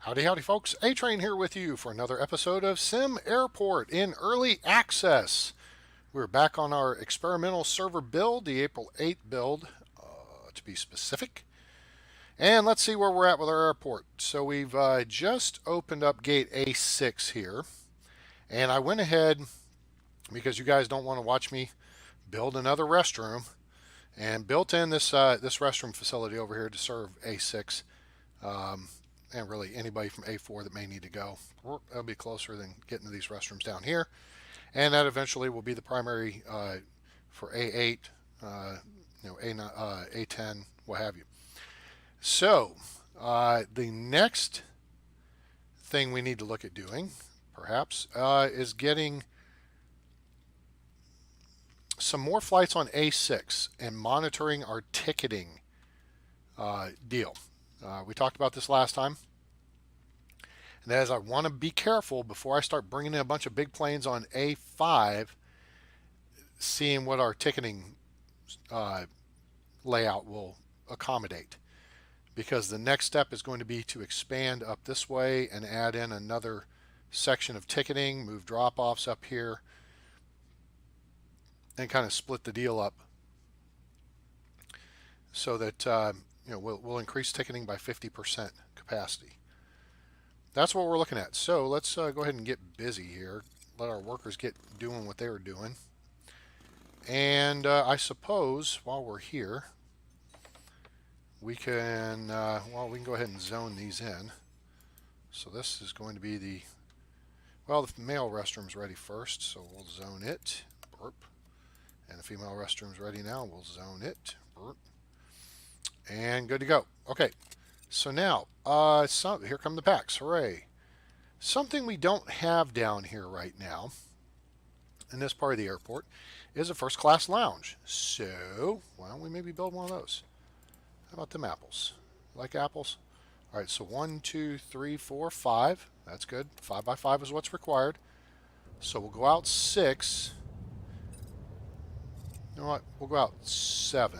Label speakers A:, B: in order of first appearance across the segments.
A: Howdy, howdy, folks. A-Train here with you for another episode of SimAirport in early access. We're back on our experimental server build, the April 8th build, to be specific. And let's see where we're at with our airport. So we've just opened up gate A6 here. And I went ahead, because you guys don't want to watch me build another restroom, and built in this restroom facility over here to serve A6. And really anybody from A4 that may need to go. That'll be closer than getting to these restrooms down here. And that eventually will be the primary for A8, A10, what have you. So the next thing we need to look at doing, perhaps, is getting some more flights on A6 and monitoring our ticketing deal. We talked about this last time. And that is, I want to be careful before I start bringing in a bunch of big planes on A5, seeing what our ticketing layout will accommodate. Because the next step is going to be to expand up this way and add in another section of ticketing, move drop-offs up here, and kind of split the deal up so that we'll increase ticketing by 50% capacity. That's what we're looking at. So let's go ahead and get busy here. Let our workers get doing what they were doing. And I suppose while we're here, we can we can go ahead and zone these in. So this is going to be the male restroom's ready first, so we'll zone it. Burp. And the female restroom's ready now. We'll zone it. Burp. And good to go. Okay, so now here come the packs. Hooray! Something we don't have down here right now in this part of the airport is a first-class lounge. So why don't we maybe build one of those? How about them apples? Like apples? All right, so 1, 2, 3, 4, 5. That's good. 5 by 5 is what's required. So we'll go out 6. You know what? We'll go out 7.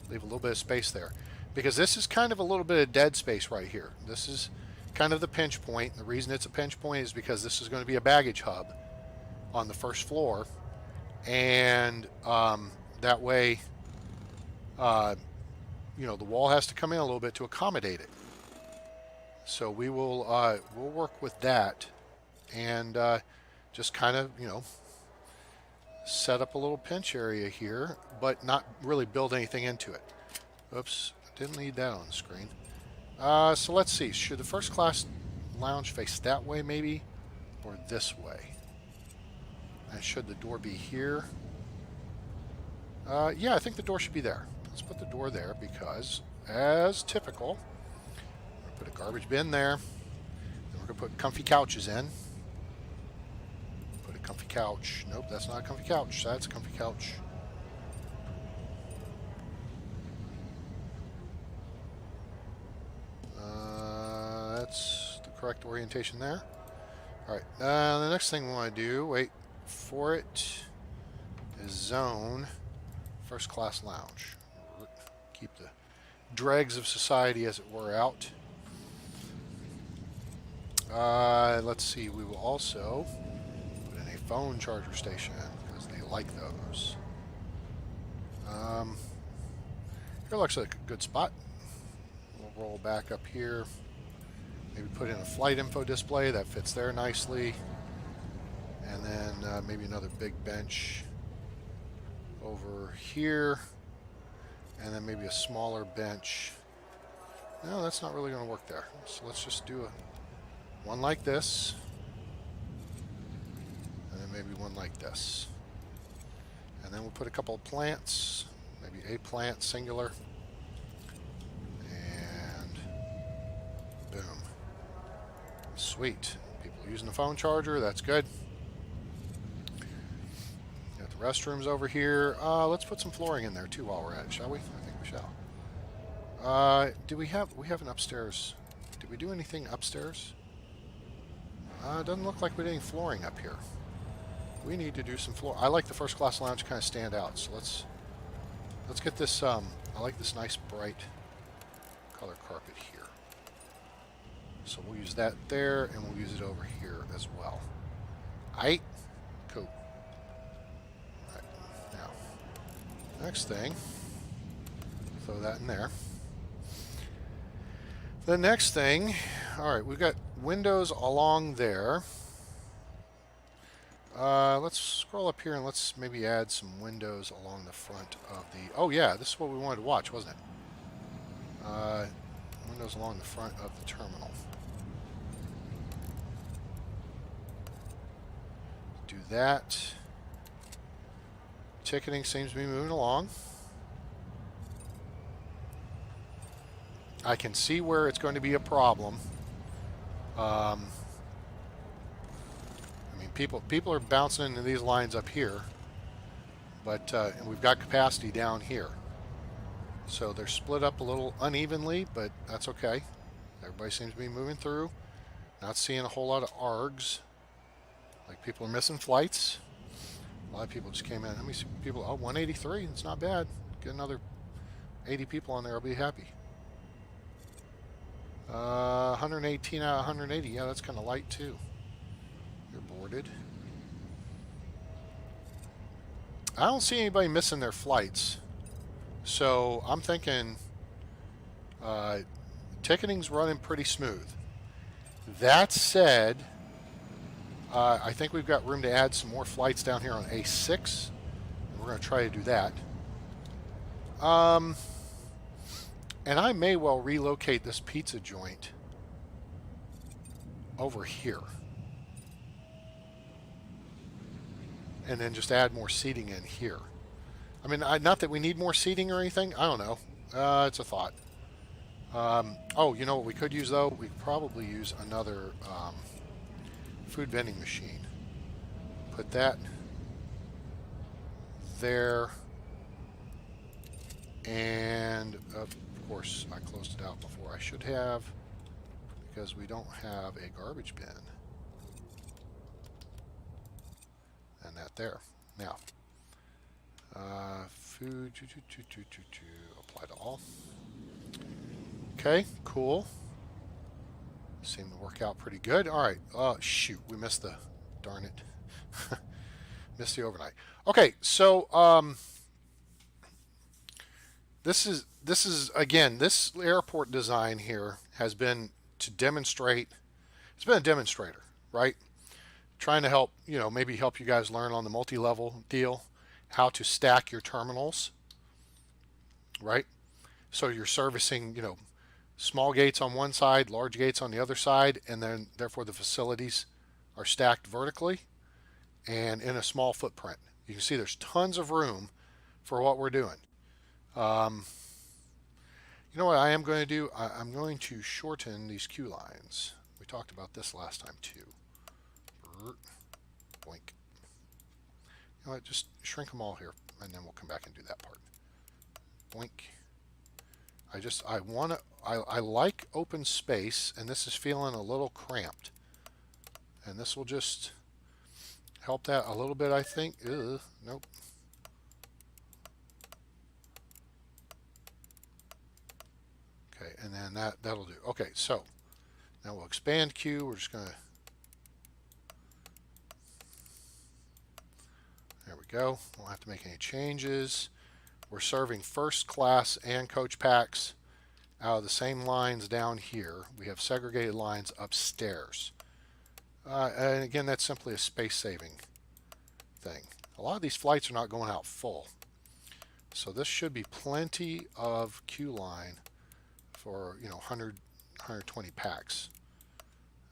A: Leave a little bit of space there, because this is kind of a little bit of dead space right here. This is kind of the pinch point. The reason it's a pinch point is because this is going to be a baggage hub on the first floor, and that way, the wall has to come in a little bit to accommodate it. So we will we'll work with that, and just kind of set up a little pinch area here, but not really build anything into it. Oops, didn't need that on the screen. So let's see, should the first class lounge face that way maybe, or this way? And should the door be here? Yeah, I think the door should be there. Let's put the door there because, as typical, we're going to put a garbage bin there. Then we're going to put comfy couches in. Comfy couch. Nope, that's not a comfy couch. That's a comfy couch. That's the correct orientation there. Alright, the next thing we want to do, wait for it, is zone first class lounge. Keep the dregs of society, as it were, out. Let's see, we will also phone charger station because they like those. Here looks like a good spot. We'll roll back up here. Maybe put in a flight info display that fits there nicely. And then maybe another big bench over here. And then maybe a smaller bench. No, that's not really going to work there. So let's just do one like this. Maybe one like this. And then we'll put a couple of plants, maybe a plant, singular, and boom. Sweet. People are using the phone charger, that's good. Got the restrooms over here. Let's put some flooring in there too while we're at it, shall we? I think we shall. Do we have an upstairs? Did we do anything upstairs? Doesn't look like we did any flooring up here. We need to do some floor. I like the first class lounge to kind of stand out. So let's get this. I like this nice bright color carpet here. So we'll use that there, and we'll use it over here as well. Aight? Cool. All right. Now, next thing, throw that in there. The next thing, all right, we've got windows along there. Let's scroll up here and let's maybe add some windows along the front of the... Oh yeah, this is what we wanted to watch, wasn't it? Windows along the front of the terminal. Do that. Ticketing seems to be moving along. I can see where it's going to be a problem. I mean, people are bouncing into these lines up here, but and we've got capacity down here. So they're split up a little unevenly, but that's okay. Everybody seems to be moving through. Not seeing a whole lot of ARGs. Like people are missing flights. A lot of people just came in. How many people? Oh, 183. It's not bad. Get another 80 people on there. I'll be happy. 118 out of 180. Yeah, that's kind of light too. You're boarded. I don't see anybody missing their flights. So I'm thinking ticketing's running pretty smooth. That said, I think we've got room to add some more flights down here on A6. And we're going to try to do that. And I may well relocate this pizza joint over here. And then just add more seating in here. I mean, not that we need more seating or anything. I don't know. It's a thought. Oh, you know what we could use, though? We could probably use another food vending machine. Put that there. And, of course, I closed it out before I should have, because we don't have a garbage bin. And that there. Now, food, apply to all. Okay, cool. Seemed to work out pretty good. All right. Shoot, we missed the, darn it. Missed the overnight. Okay, so this is again, this airport design here has been to demonstrate. It's been a demonstrator, right? Trying to help, maybe help you guys learn on the multi-level deal how to stack your terminals, right? So you're servicing, small gates on one side, large gates on the other side, and then therefore the facilities are stacked vertically and in a small footprint. You can see there's tons of room for what we're doing. You know what I am going to do? I'm going to shorten these queue lines. We talked about this last time too. Boink. You know what? Just shrink them all here, and then we'll come back and do that part. Boink. I like open space, and this is feeling a little cramped. And this will just help that a little bit, I think. Nope. Okay, and then that'll do. Okay, so now we'll expand queue. We're just going to... There we go. Won't have to make any changes. We're serving first class and coach packs out of the same lines down here. We have segregated lines upstairs. And again, that's simply a space-saving thing. A lot of these flights are not going out full. So this should be plenty of queue line for 100, 120 packs.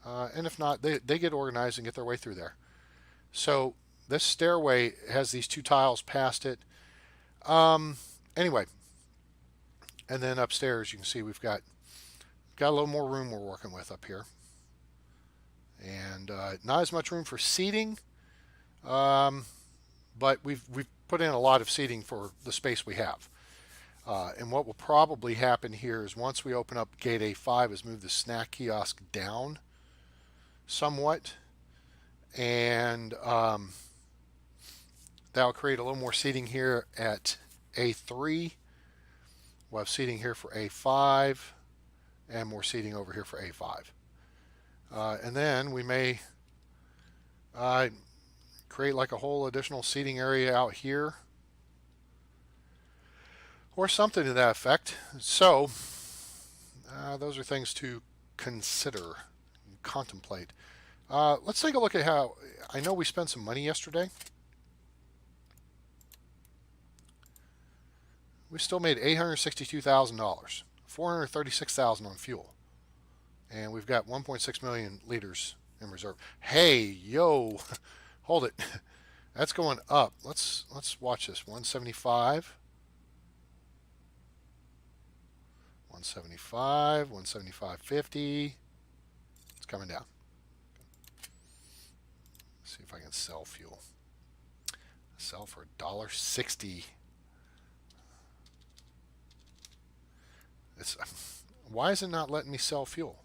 A: And if not, they get organized and get their way through there. So this stairway has these two tiles past it. Anyway, and then upstairs you can see we've got a little more room we're working with up here, and not as much room for seating, but we've put in a lot of seating for the space we have. And what will probably happen here is once we open up gate A5 is move the snack kiosk down somewhat, and that'll create a little more seating here at A3. We'll have seating here for A5 and more seating over here for A5. And then we may uh, create like a whole additional seating area out here or something to that effect. So those are things to consider and contemplate. Let's take a look at how I know we spent some money yesterday. We still made $862,000, $436,000 on fuel, and we've got 1.6 million liters in reserve. Hey, yo, hold it. That's going up. Let's watch this. 175, 175, 175.50. It's coming down. Let's see if I can sell fuel. Sell for $1.60. It's, why is it not letting me sell fuel?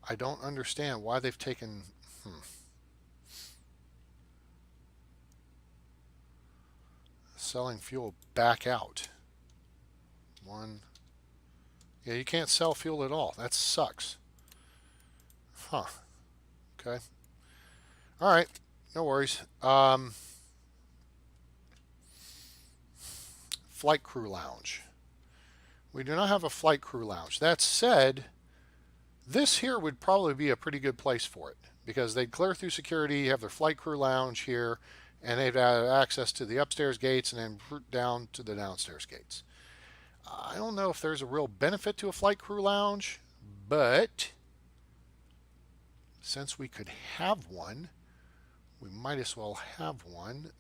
A: I don't understand why they've taken. Selling fuel back out. One. Yeah, you can't sell fuel at all. That sucks. Huh. Okay. All right. No worries. Flight crew lounge. We do not have a flight crew lounge. That said, this here would probably be a pretty good place for it because they'd clear through security, have their flight crew lounge here, and they'd have access to the upstairs gates and then route down to the downstairs gates. I don't know if there's a real benefit to a flight crew lounge, but since we could have one, we might as well have one.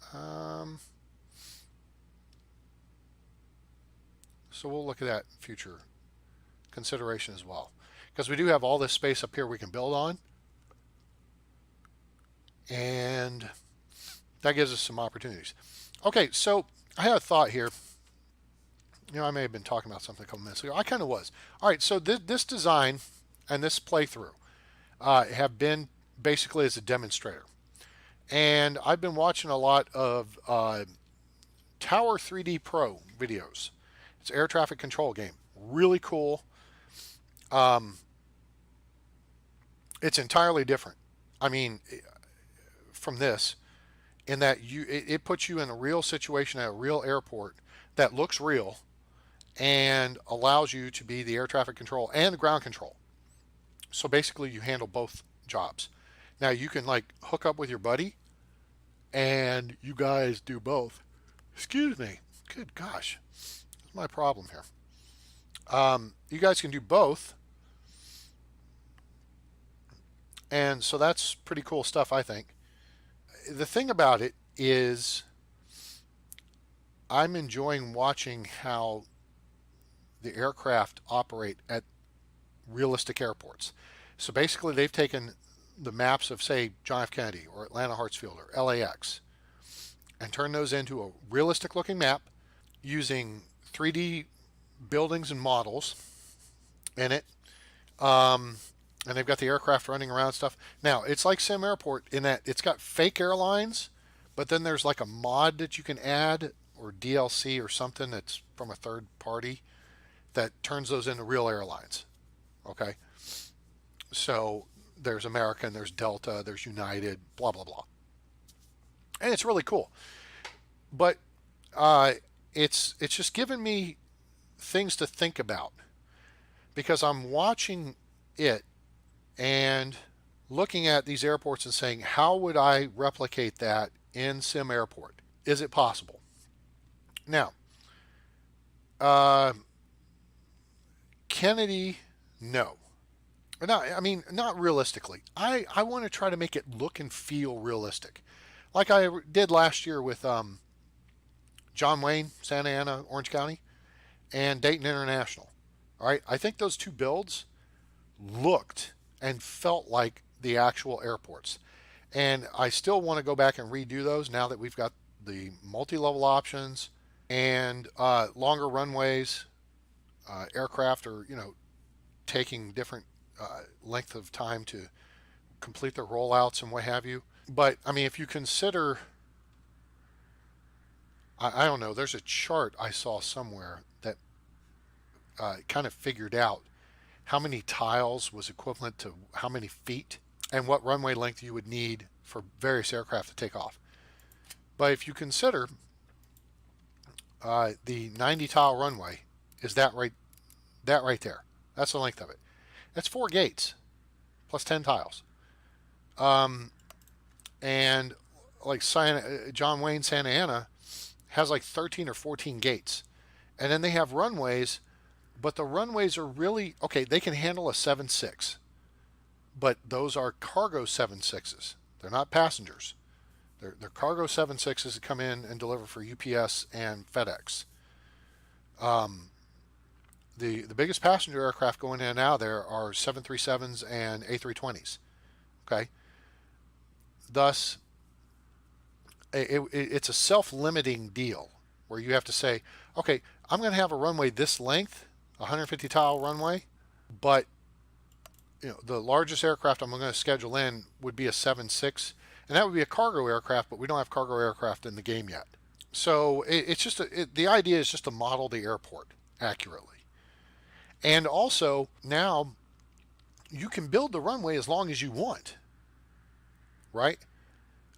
A: So we'll look at that future consideration as well. Because we do have all this space up here we can build on. And that gives us some opportunities. Okay, so I had a thought here. I may have been talking about something a couple minutes ago. I kind of was. All right, so this design and this playthrough have been basically as a demonstrator. And I've been watching a lot of Tower 3D Pro videos. It's an air traffic control game. Really cool. It's entirely different. I mean, from this, in that it puts you in a real situation at a real airport that looks real and allows you to be the air traffic control and the ground control. So basically, you handle both jobs. Now you can like hook up with your buddy, and you guys do both. Excuse me. Good gosh, that's my problem here. You guys can do both, and so that's pretty cool stuff, I think. The thing about it is, I'm enjoying watching how the aircraft operate at realistic airports. So basically, they've taken the maps of, say, John F. Kennedy or Atlanta Hartsfield or LAX and turned those into a realistic looking map using 3D buildings and models in it. And they've got the aircraft running around and stuff. Now, it's like SimAirport in that it's got fake airlines, but then there's like a mod that you can add or DLC or something that's from a third party that turns those into real airlines. Okay? So there's American, there's Delta, there's United, blah, blah, blah. And it's really cool. But it's just given me things to think about because I'm watching it and looking at these airports and saying, how would I replicate that in SimAirport? Is it possible? Now, Kennedy, no. No, I mean, not realistically. I want to try to make it look and feel realistic. Like I did last year with John Wayne, Santa Ana, Orange County, and Dayton International. All right, I think those two builds looked and felt like the actual airports. And I still want to go back and redo those now that we've got the multi-level options and longer runways, aircraft are, taking different length of time to complete their rollouts and what have you. But I mean, if you consider, I don't know, there's a chart I saw somewhere that kind of figured out how many tiles was equivalent to how many feet, and what runway length you would need for various aircraft to take off. But if you consider the 90 tile runway is that right there. That's the length of it. That's 4 gates plus 10 tiles. And like John Wayne Santa Ana has like 13 or 14 gates. And then they have runways, but the runways are really okay. They can handle a 7.6, but those are cargo 7.6s. They're not passengers. They're cargo 7.6s that come in and deliver for UPS and FedEx. The biggest passenger aircraft going in and out there are 737s and A320s. Okay, thus it's a self-limiting deal where you have to say, okay, I'm going to have a runway this length, 150 tile runway, but the largest aircraft I'm going to schedule in would be a 7.6, and that would be a cargo aircraft, but we don't have cargo aircraft in the game yet. So it's just the idea is just to model the airport accurately. And also now you can build the runway as long as you want, right?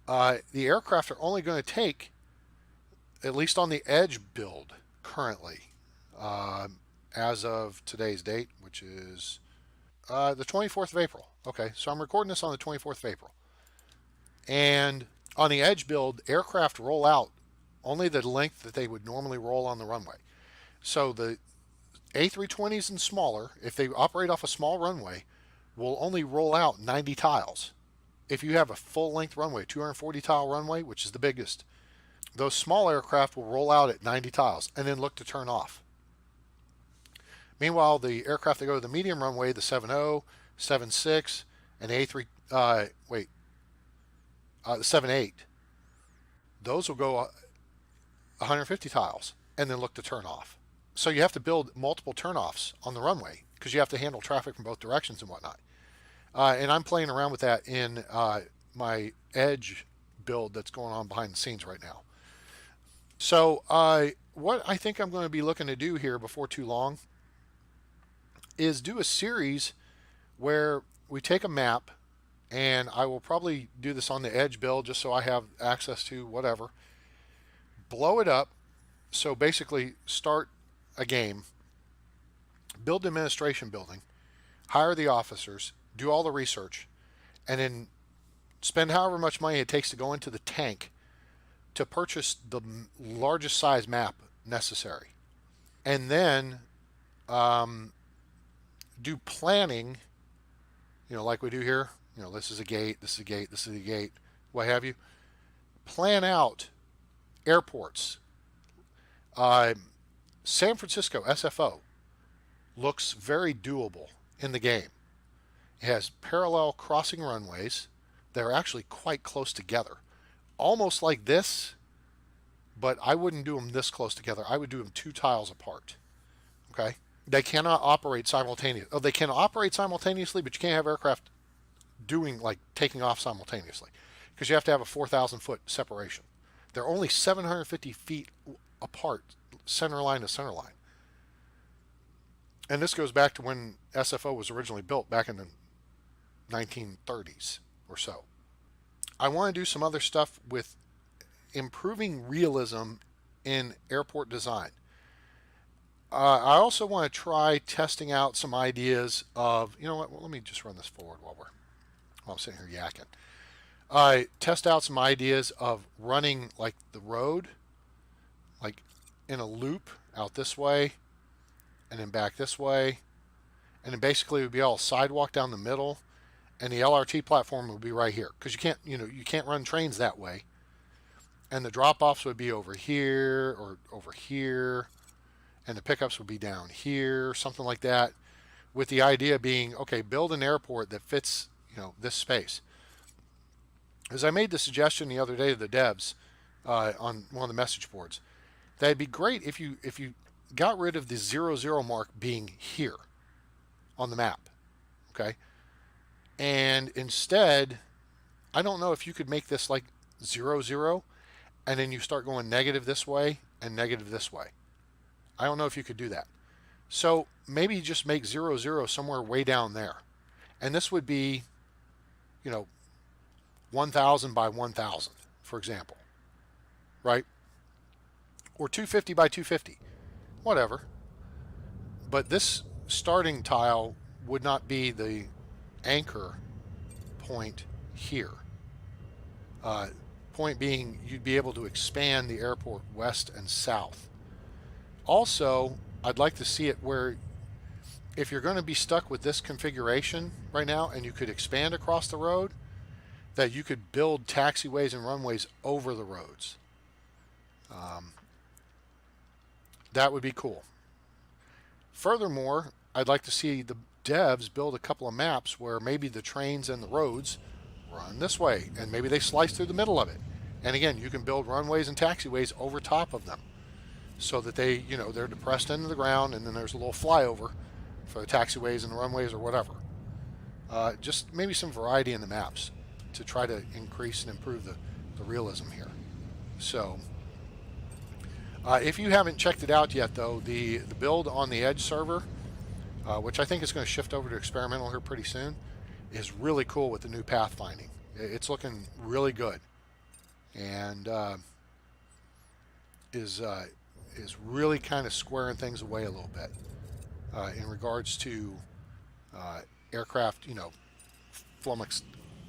A: The aircraft are only going to take, at least on the edge build currently, as of today's date, which is the 24th of April. Okay, so I'm recording this on the 24th of April. And on the edge build, aircraft roll out only the length that they would normally roll on the runway. So the A320s and smaller, if they operate off a small runway, will only roll out 90 tiles. If you have a full length runway, 240 tile runway, which is the biggest, those small aircraft will roll out at 90 tiles and then look to turn off. Meanwhile, the aircraft that go to the medium runway, the 7.0, 7.6, and the 7.8, those will go 150 tiles and then look to turn off. So you have to build multiple turnoffs on the runway because you have to handle traffic from both directions and whatnot. And I'm playing around with that in my edge build that's going on behind the scenes right now. So what I think I'm going to be looking to do here before too long is do a series where we take a map, and I will probably do this on the edge build just so I have access to whatever, blow it up. So basically start a game, build the administration building, hire the officers, do all the research, and then spend however much money it takes to go into the tank to purchase the largest size map necessary. And then do planning, like we do here. This is a gate, this is a gate, this is a gate, what have you. Plan out airports. San Francisco SFO looks very doable in the game. It has parallel crossing runways that are actually quite close together, almost like this, but I wouldn't do them this close together. I would do them 2 tiles apart. Okay? They cannot operate simultaneously. Oh, they can operate simultaneously, but you can't have aircraft taking off simultaneously because you have to have a 4,000 foot separation. They're only 750 feet apart, center line to center line. And this goes back to when SFO was originally built back in the 1930s or so. I want to do some other stuff with improving realism in airport design. I also want to try testing out some ideas of, well, let me just run this forward while I'm sitting here yakking. Test out some ideas of running like the road, like in a loop out this way and then back this way. And then basically it would be all sidewalk down the middle, and the LRT platform would be right here because you can't run trains that way. And the drop-offs would be over here or over here, and the pickups would be down here, something like that, with the idea being, okay, build an airport that fits, this space. As I made the suggestion the other day to the devs on one of the message boards, that it'd be great if you got rid of the 0, mark being here on the map, okay? And instead, I don't know if you could make this like 0, and then you start going negative this way and negative this way. I don't know if you could do that. So maybe just make 0, 0 somewhere way down there. And this would be, you know, 1,000 by 1,000, for example, right? Or 250 by 250, whatever. But this starting tile would not be the anchor point here. Uh, Point being, you'd be able to expand the airport west and south. Also, I'd like to see it where if you're going to be stuck with this configuration right now and you could expand across the road, that you could build taxiways and runways over the roads. That would be cool. Furthermore, I'd like to see the devs build a couple of maps where maybe the trains and the roads run this way and maybe they slice through the middle of it. And again, you can build runways and taxiways over top of them so that they, they're depressed into the ground and then there's a little flyover for the taxiways and the runways or whatever. Just maybe some variety in the maps to try to increase and improve the realism here. So if you haven't checked it out yet, though, the build on the Edge server, which I think is going to shift over to experimental here pretty soon, is really cool with the new pathfinding. It's looking really good, and is really kind of squaring things away a little bit in regards to aircraft, flummoxed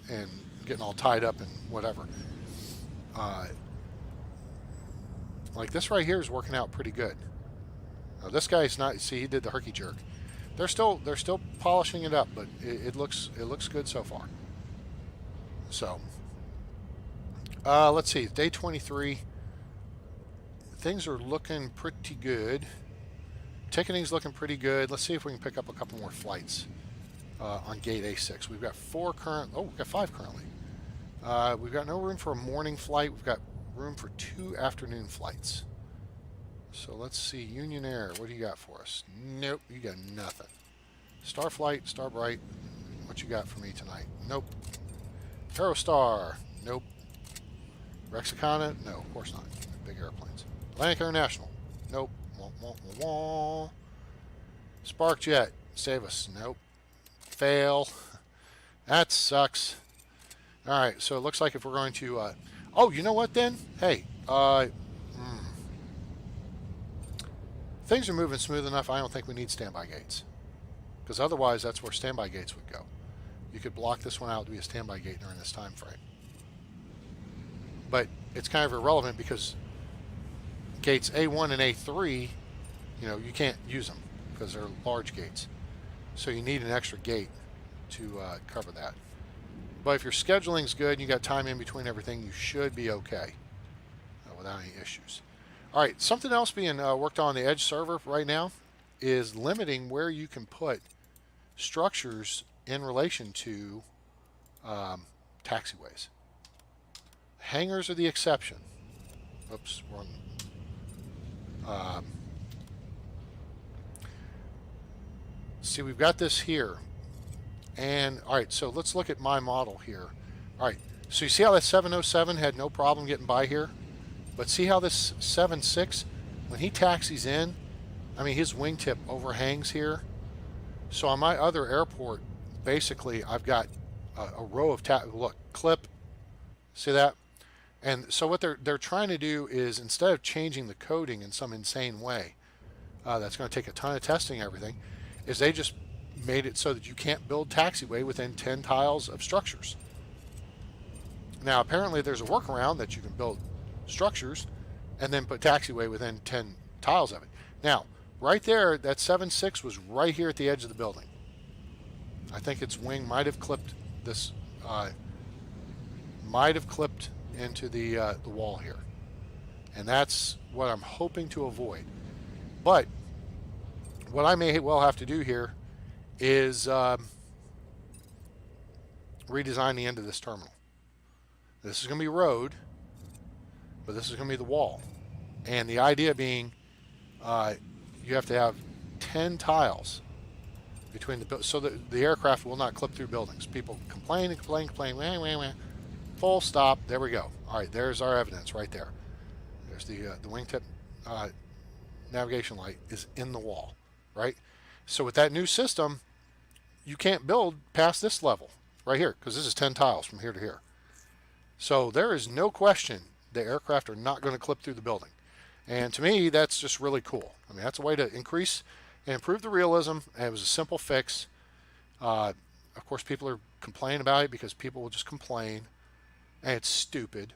A: and getting all tied up and whatever. Like this right here is working out pretty good. Now this guy's not. See, he did the herky jerk. They're still polishing it up, but it looks good so far. So let's see. Day 23. Things are looking pretty good. Ticketing's looking pretty good. Let's see if we can pick up a couple more flights on gate A6. We've got 4 current. Oh, we've got 5 currently. We've got no room for a morning flight. We've got room for 2 afternoon flights. So let's see. Union Air, what do you got for us? Nope, you got nothing. Starflight, Starbright, what you got for me tonight? Nope. Aerostar, nope. Rexicana, no, of course not. Big airplanes. Atlantic International, nope. Wah, wah, wah, wah. Sparkjet, save us, nope. Fail. That sucks. All right, so it looks like if we're going to oh, you know what then? Hey, things are moving smooth enough. I don't think we need standby gates, because otherwise that's where standby gates would go. You could block this one out to be a standby gate during this time frame. But it's kind of irrelevant because gates A1 and A3, you can't use them because they're large gates. So you need an extra gate to cover that. But if your scheduling's good and you got time in between everything, you should be okay without any issues. All right, something else being worked on the Edge server right now is limiting where you can put structures in relation to taxiways. Hangars are the exception. Oops, wrong. See, we've got this here. And, all right, so let's look at my model here. All right, so you see how that 707 had no problem getting by here? But see how this 76, when he taxis in, I mean, his wingtip overhangs here. So on my other airport, basically, I've got a row of look, clip, see that? And so what they're trying to do is, instead of changing the coding in some insane way, that's going to take a ton of testing and everything, is they just made it so that you can't build taxiway within 10 tiles of structures. Now, apparently there's a workaround that you can build structures and then put taxiway within 10 tiles of it. Now, right there, that 7.6 was right here at the edge of the building. I think its wing might have clipped this, into the wall here. And that's what I'm hoping to avoid. But what I may well have to do here is redesign the end of this terminal. This is going to be road, but this is going to be the wall. And the idea being you have to have 10 tiles between so that the aircraft will not clip through buildings. People complain and complain, wah, wah, wah. Full stop. There we go. All right, there's our evidence right there. There's the wingtip navigation light is in the wall. right? So with that new system, you can't build past this level right here because this is 10 tiles from here to here. So there is no question the aircraft are not going to clip through the building. And to me, that's just really cool. I mean, that's a way to increase and improve the realism. And it was a simple fix. Of course, people are complaining about it because people will just complain, and it's stupid.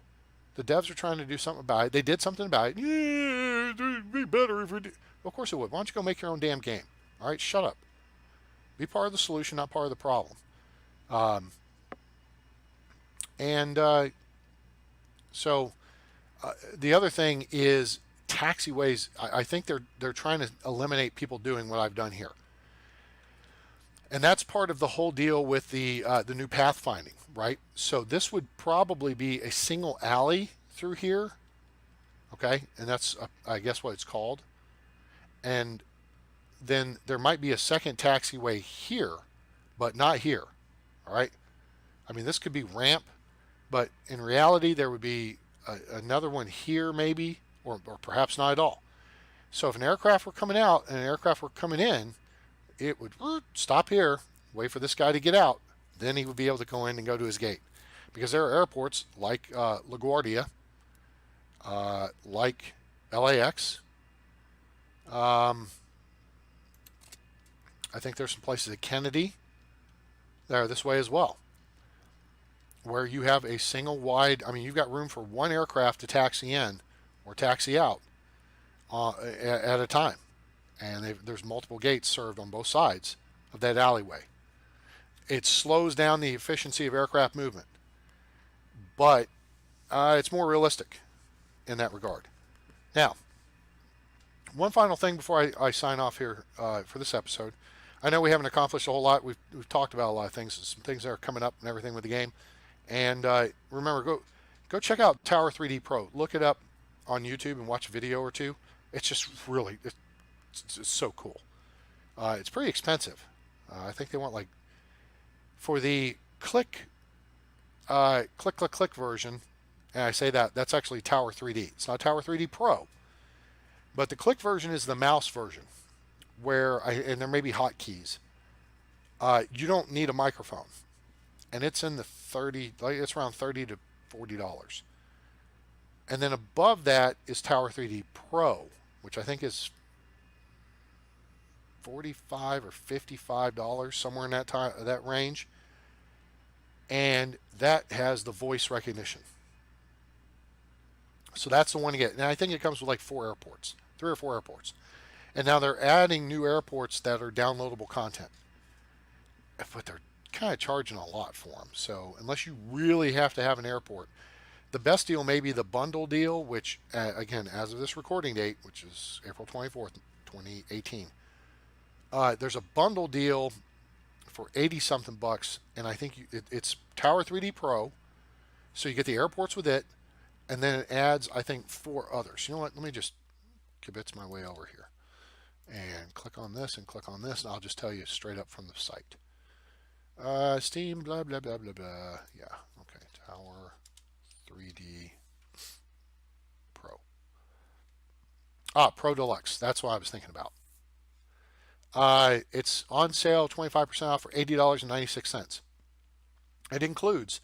A: The devs are trying to do something about it. They did something about it. Yeah, it'd be better if we did. Of course it would. Why don't you go make your own damn game? All right, shut up. Be part of the solution, not part of the problem. Um, and so the other thing is taxiways. I think they're trying to eliminate people doing what I've done here, and that's part of the whole deal with the new pathfinding, right? So this would probably be a single alley through here, okay, and that's I guess what it's called, and then there might be a second taxiway here, but not here, all right. I mean, this could be ramp, but in reality, there would be another one here, maybe, or perhaps not at all. So if an aircraft were coming out and an aircraft were coming in, it would stop here, wait for this guy to get out, then he would be able to go in and go to his gate. Because there are airports like LaGuardia, like LAX. I think there's some places at Kennedy that are this way as well, where you have a single wide, I mean, you've got room for one aircraft to taxi in or taxi out at a time. And there's multiple gates served on both sides of that alleyway. It slows down the efficiency of aircraft movement, but it's more realistic in that regard. Now, one final thing before I sign off here for this episode. I know we haven't accomplished a whole lot. We've talked about a lot of things, some things that are coming up and everything with the game. And remember, go check out Tower 3D Pro. Look it up on YouTube and watch a video or two. It's just really, it's so cool. It's pretty expensive. I think they want like, for the click version, and I say that's actually Tower 3D. It's not Tower 3D Pro, but the click version is the mouse version, and there may be hotkeys. You don't need a microphone, and it's in the it's around $30 to $40. And then above that is Tower 3D Pro, which I think is $45 or $55, somewhere in that range. And that has the voice recognition. So that's the one to get. And I think it comes with like 3 or 4 airports. And now they're adding new airports that are downloadable content. But they're kind of charging a lot for them. So unless you really have to have an airport, the best deal may be the bundle deal, which, again, as of this recording date, which is April 24th, 2018, there's a bundle deal for 80-something bucks, and I think it's Tower 3D Pro, so you get the airports with it, and then it adds, I think, 4 others. You know what? Let me just kibitz my way over here and click on this and click on this, and I'll just tell you straight up from the site. Steam, blah, blah, blah, blah, blah. Yeah, okay, Tower 3D Pro. Pro Deluxe. That's what I was thinking about. It's on sale, 25% off for $80.96. It includes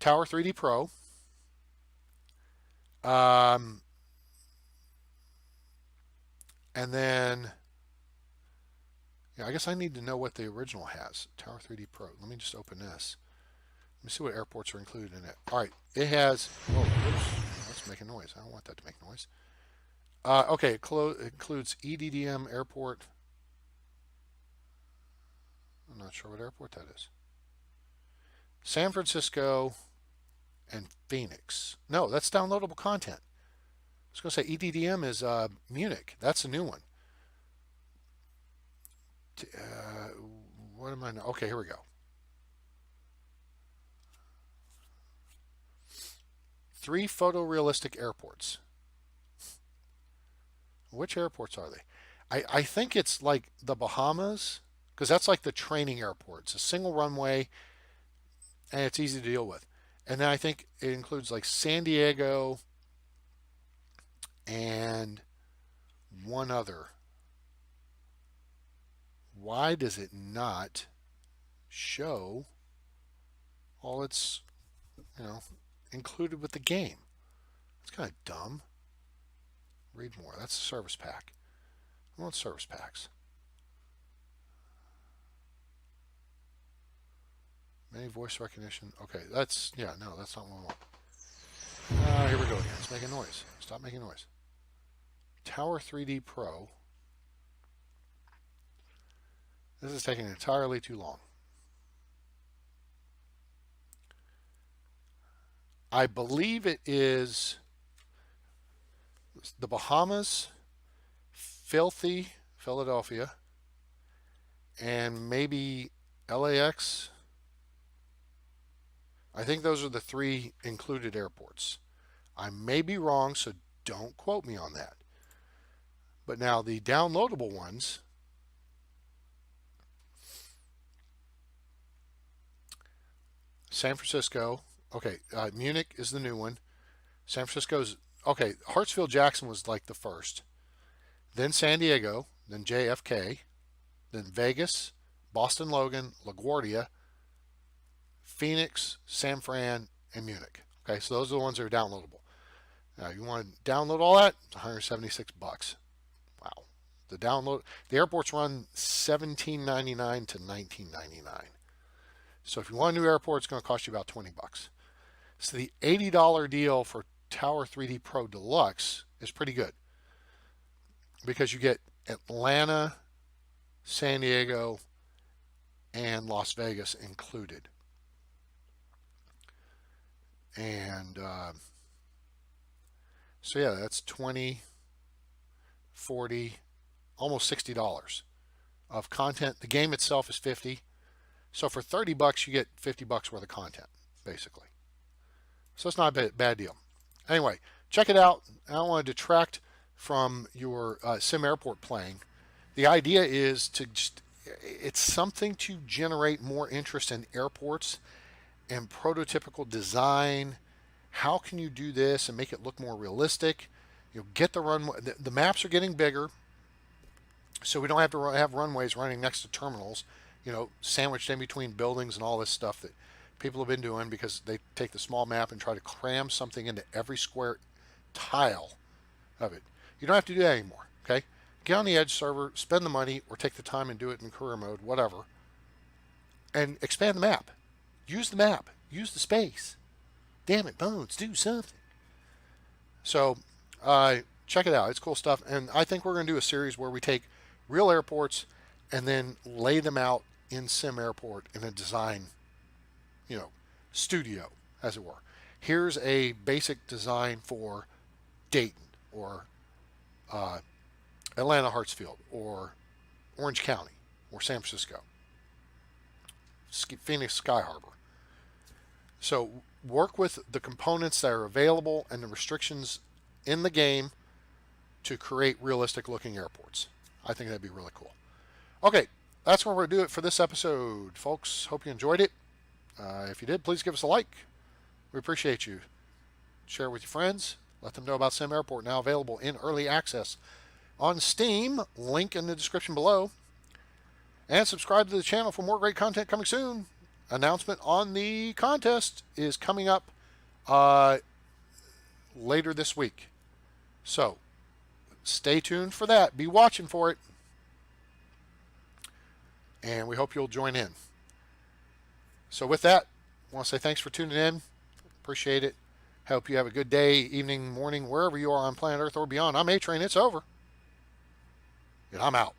A: Tower 3D Pro, and then, yeah, I guess I need to know what the original has. Tower 3D Pro. Let me just open this. Let me see what airports are included in it. All right, it has. Oh, oops, that's making noise. I don't want that to make noise. Okay, it includes EDDM Airport. I'm not sure what airport that is. San Francisco and Phoenix. No, that's downloadable content. I was going to say EDDM is Munich. That's a new one. What am I now? Okay, here we go. 3 photorealistic airports. Which airports are they? I think it's like the Bahamas, because that's like the training airport. It's a single runway, and it's easy to deal with. And then I think it includes like San Diego and one other. Why does it not show all its, you know, included with the game? It's kind of dumb. Read more. That's the service pack. I want service packs. Many voice recognition. Okay, that's, yeah, no, that's not what I want. Here we go again. It's making noise. Stop making noise. Tower 3D Pro. This is taking entirely too long. I believe it is the Bahamas, Filthy, Philadelphia, and maybe LAX. I think those are the 3 included airports. I may be wrong, so don't quote me on that. But now the downloadable ones, San Francisco. Okay, Munich is the new one. San Francisco's, okay, Hartsfield Jackson was like the first. Then San Diego, then JFK, then Vegas, Boston Logan, LaGuardia, Phoenix, San Fran, and Munich. Okay, so those are the ones that are downloadable. Now, you want to download all that? It's $176. Wow. The airports run $17.99 to $19.99. So if you want a new airport, it's going to cost you about $20. So the $80 deal for Tower 3D Pro Deluxe is pretty good because you get Atlanta, San Diego, and Las Vegas included. And so yeah, that's 20, 40, almost $60 of content. The game itself is 50. So for $30, you get $50 worth of content, basically. So it's not a bad deal. Anyway, check it out. I don't want to detract from your SimAirport playing. The idea is to just, it's something to generate more interest in airports and prototypical design. How can you do this and make it look more realistic? You'll get the runway. The maps are getting bigger, so we don't have to have runways running next to terminals, sandwiched in between buildings and all this stuff that people have been doing because they take the small map and try to cram something into every square tile of it. You don't have to do that anymore, okay? Get on the Edge server, spend the money, or take the time and do it in career mode, whatever, and expand the map. Use the map. Use the space. Damn it, Bones, do something. So check it out. It's cool stuff. And I think we're going to do a series where we take real airports and then lay them out in SimAirport in a design, studio, as it were. Here's a basic design for Dayton or Atlanta Hartsfield or Orange County or San Francisco, Phoenix Sky Harbor. So work with the components that are available and the restrictions in the game to create realistic looking airports. I think that'd be really cool. Okay, that's where we're going to do it for this episode, folks. Hope you enjoyed it. If you did, please give us a like. We appreciate you. Share it with your friends. Let them know about SimAirport, now available in early access on Steam. Link in the description below. And subscribe to the channel for more great content coming soon. Announcement on the contest is coming up later this week. So stay tuned for that. Be watching for it. And we hope you'll join in. So with that, I want to say thanks for tuning in. Appreciate it. Hope you have a good day, evening, morning, wherever you are on planet Earth or beyond. I'm A-Train. It's over. And I'm out.